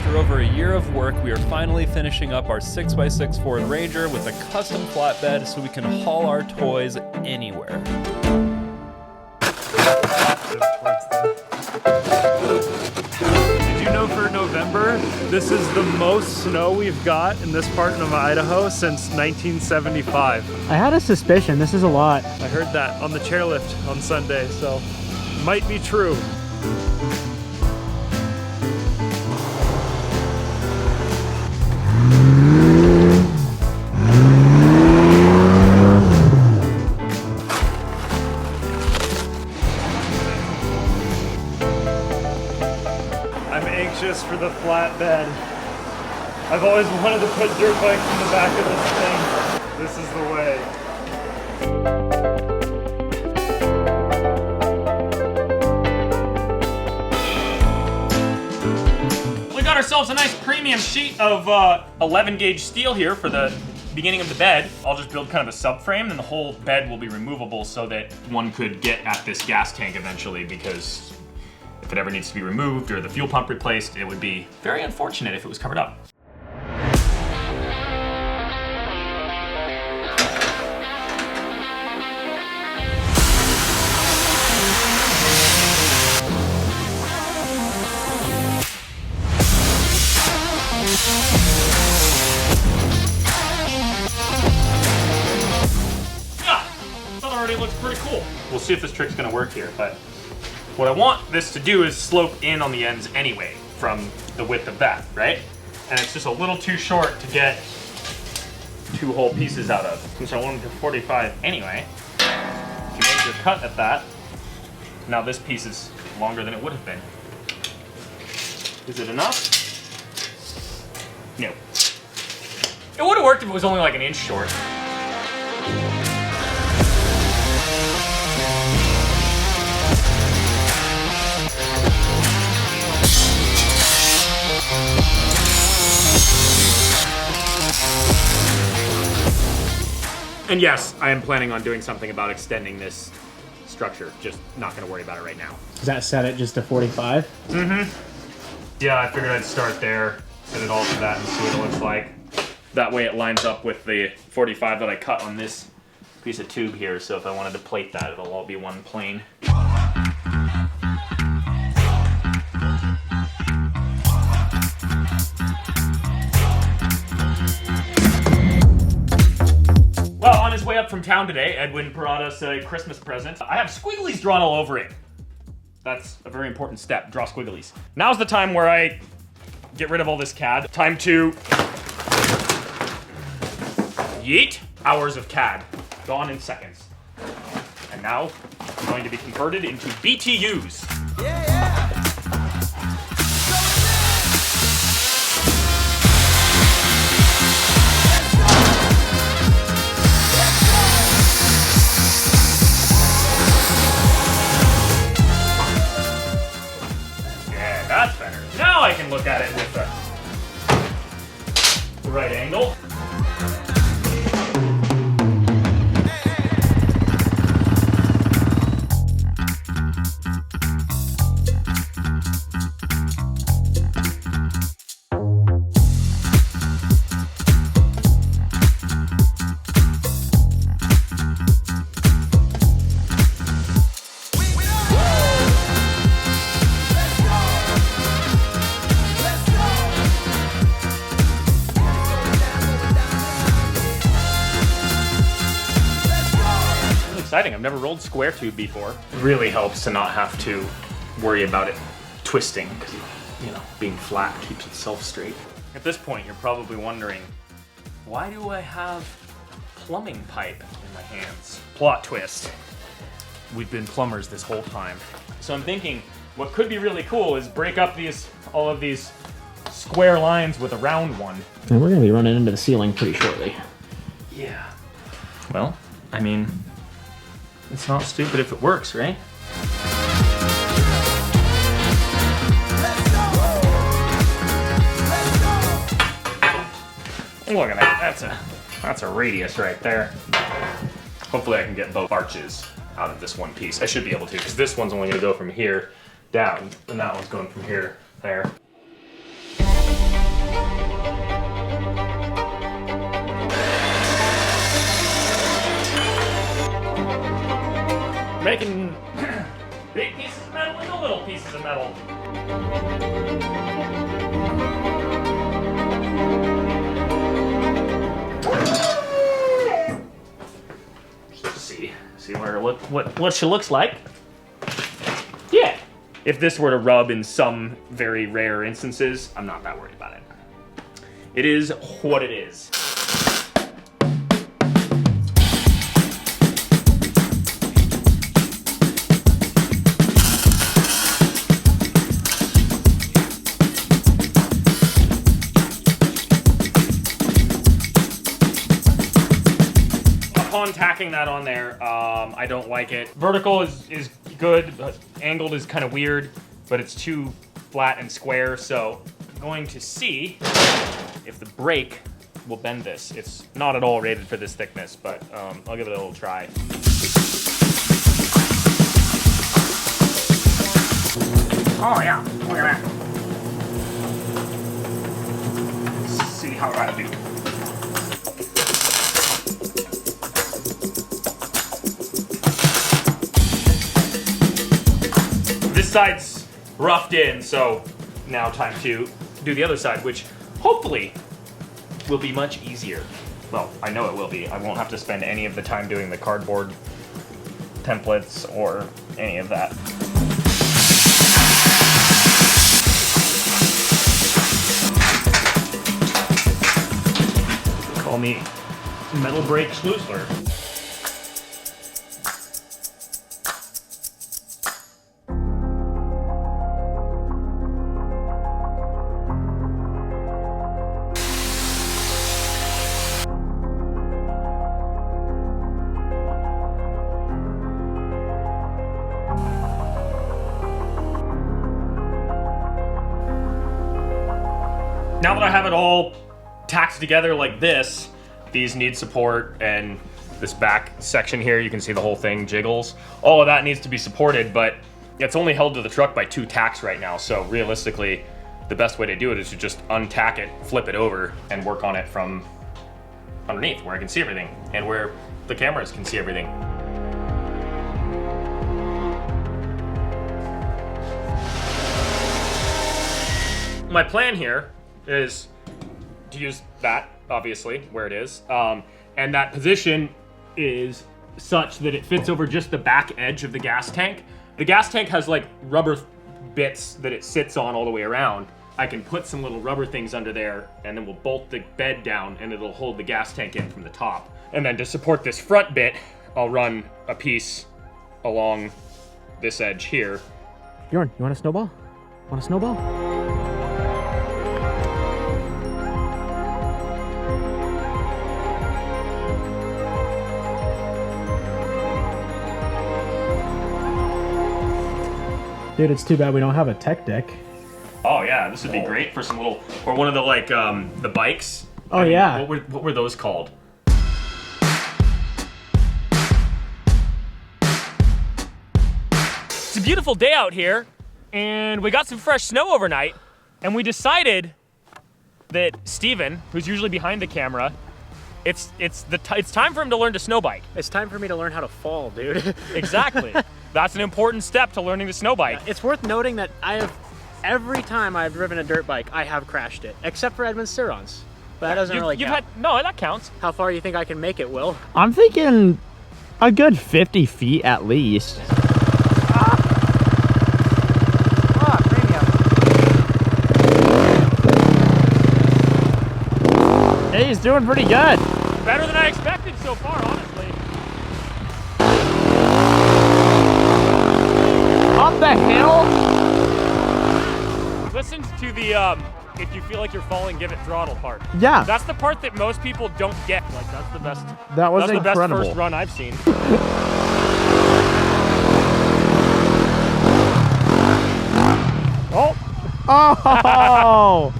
After over a year of work, we are finally finishing up our 6x6 Ford Ranger with a custom flatbed so we can haul our toys anywhere. Did you know for November, this is the most snow we've got in this part of Idaho since 1975. I had a suspicion, this is a lot. I heard that on the chairlift on Sunday, so it might be true. For the flatbed. I've always wanted to put dirt bikes in the back of this thing. This is the way. We got ourselves a nice premium sheet of 11 gauge steel here for the beginning of the bed. I'll just build kind of a subframe, and the whole bed will be removable so that one could get at this gas tank eventually, because if it ever needs to be removed or the fuel pump replaced, it would be very unfortunate if it was covered up. Yeah, that already looks pretty cool. We'll see if this trick's gonna work here, but what I want this to do is slope in on the ends anyway from the width of that, right? And it's just a little too short to get two whole pieces out of. Since I wanted to 45 anyway, if you make your cut at that, now this piece is longer than it would have been. Is it enough? No. It would have worked if it was only like an inch short. And yes, I am planning on doing something about extending this structure. Just not gonna worry about it right now. Is that set at just a 45? Mm-hmm. Yeah, I figured I'd start there, set it all to that and see what it looks like. That way it lines up with the 45 that I cut on this piece of tube here, so if I wanted to plate that, it'll all be one plane. Well, on his way up from town today, Edwin brought us a Christmas present. I have squigglies drawn all over it. That's a very important step, draw squigglies. Now's the time where I get rid of all this CAD. Time to yeet. Hours of CAD, gone in seconds. And now, I'm going to be converted into BTUs. Yeah, yeah. That's better. Now I can look at it with the right angle. Exciting. I've never rolled square tube before. It really helps to not have to worry about it twisting, because, you know, being flat keeps itself straight. At this point, you're probably wondering, why do I have plumbing pipe in my hands? Plot twist. We've been plumbers this whole time. So I'm thinking, what could be really cool is break up all of these square lines with a round one. And we're gonna be running into the ceiling pretty shortly. Yeah. Well, I mean, it's not stupid if it works, right? Look at that. That's a radius right there. Hopefully I can get both arches out of this one piece. I should be able to, because this one's only going to go from here down, and that one's going from here there. metal. Just see what she looks like. Yeah. If this were to rub in some very rare instances, I'm not that worried about it. It is what it is. Upon tacking that on there, I don't like it. Vertical is good, but angled is kind of weird, but it's too flat and square, so I'm going to see if the brake will bend this. It's not at all rated for this thickness, but I'll give it a little try. Oh yeah, look at that. Let's see how that'll do. This side's roughed in, so now time to do the other side, which hopefully will be much easier. Well, I know it will be. I won't have to spend any of the time doing the cardboard templates or any of that. Call me Metal Brake Schloosler. Now that I have it all tacked together like this, these need support, and this back section here, you can see the whole thing jiggles. All of that needs to be supported, but it's only held to the truck by 2 tacks right now, so realistically, the best way to do it is to just untack it, flip it over, and work on it from underneath, where I can see everything, and where the cameras can see everything. My plan here is to use that, obviously, where it is. And that position is such that it fits over just the back edge of the gas tank. The gas tank has like rubber bits that it sits on all the way around. I can put some little rubber things under there, and then we'll bolt the bed down, and it'll hold the gas tank in from the top. And then to support this front bit, I'll run a piece along this edge here. Bjorn, you want a snowball? Want a snowball? Dude, it's too bad we don't have a tech deck. Oh yeah, this would be great for some little, or one of the like the bikes. Oh yeah. What were those called? It's a beautiful day out here, and we got some fresh snow overnight, and we decided that Steven, who's usually behind the camera, it's time for him to learn to snow bike. It's time for me to learn how to fall, dude. Exactly. That's an important step to learning to snow bike. It's worth noting that every time I've driven a dirt bike, I have crashed it, except for Edmund Sirons. But that doesn't really count. No, that counts. How far do you think I can make it, Will? I'm thinking a good 50 feet at least. Hey, he's doing pretty good. Better than I expected so far, honestly. Up the hill? Listen to the, if you feel like you're falling, give it throttle part. Yeah. That's the part that most people don't get. Like, that's the best. That was that's incredible. The best first run I've seen. Oh. Oh!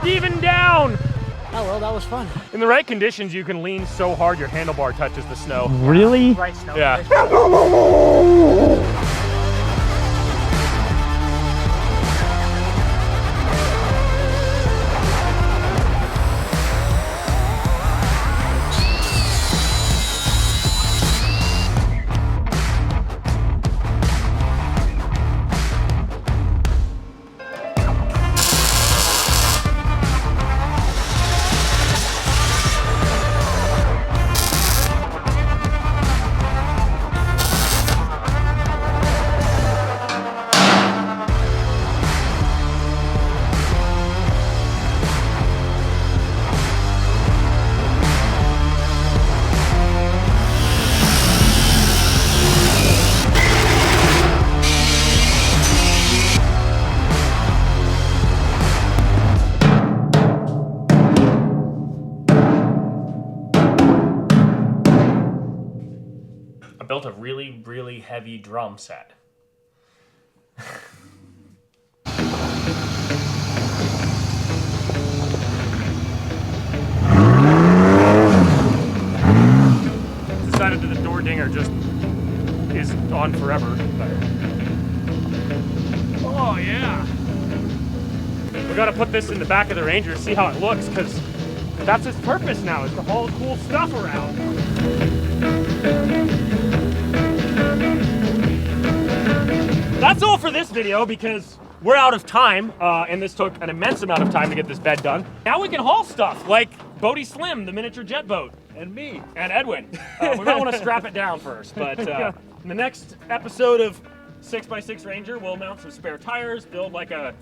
Steven down! Oh, well, that was fun. In the right conditions, you can lean so hard your handlebar touches the snow. Really? Right snow. Yeah. built a really, really heavy drum set. Decided that the door dinger just is on forever. But... Oh yeah. We gotta put this in the back of the Ranger to see how it looks, because that's its purpose now, is to haul cool stuff around. That's all for this video, because we're out of time, and this took an immense amount of time to get this bed done. Now we can haul stuff, like Bodie Slim, the miniature jet boat. And me. And Edwin. We might want to strap it down first, but in the next episode of 6x6 Ranger, we'll mount some spare tires, build like a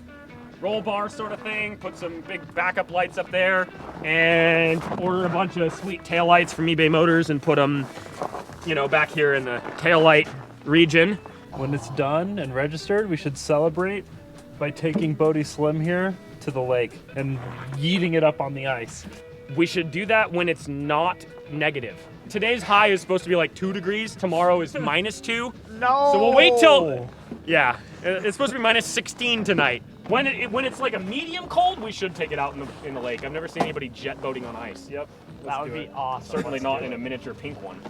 roll bar sort of thing, put some big backup lights up there, and order a bunch of sweet taillights from eBay Motors and put them, you know, back here in the taillight region. When it's done and registered, we should celebrate by taking Bodie Slim here to the lake and yeeting it up on the ice. We should do that when it's not negative. Today's high is supposed to be like 2 degrees. Tomorrow is -2. No. So we'll wait till, yeah, it's supposed to be -16 tonight. When it's like a medium cold, we should take it out in the lake. I've never seen anybody jet boating on ice. Yep. That would be awesome. Certainly not in a miniature pink one.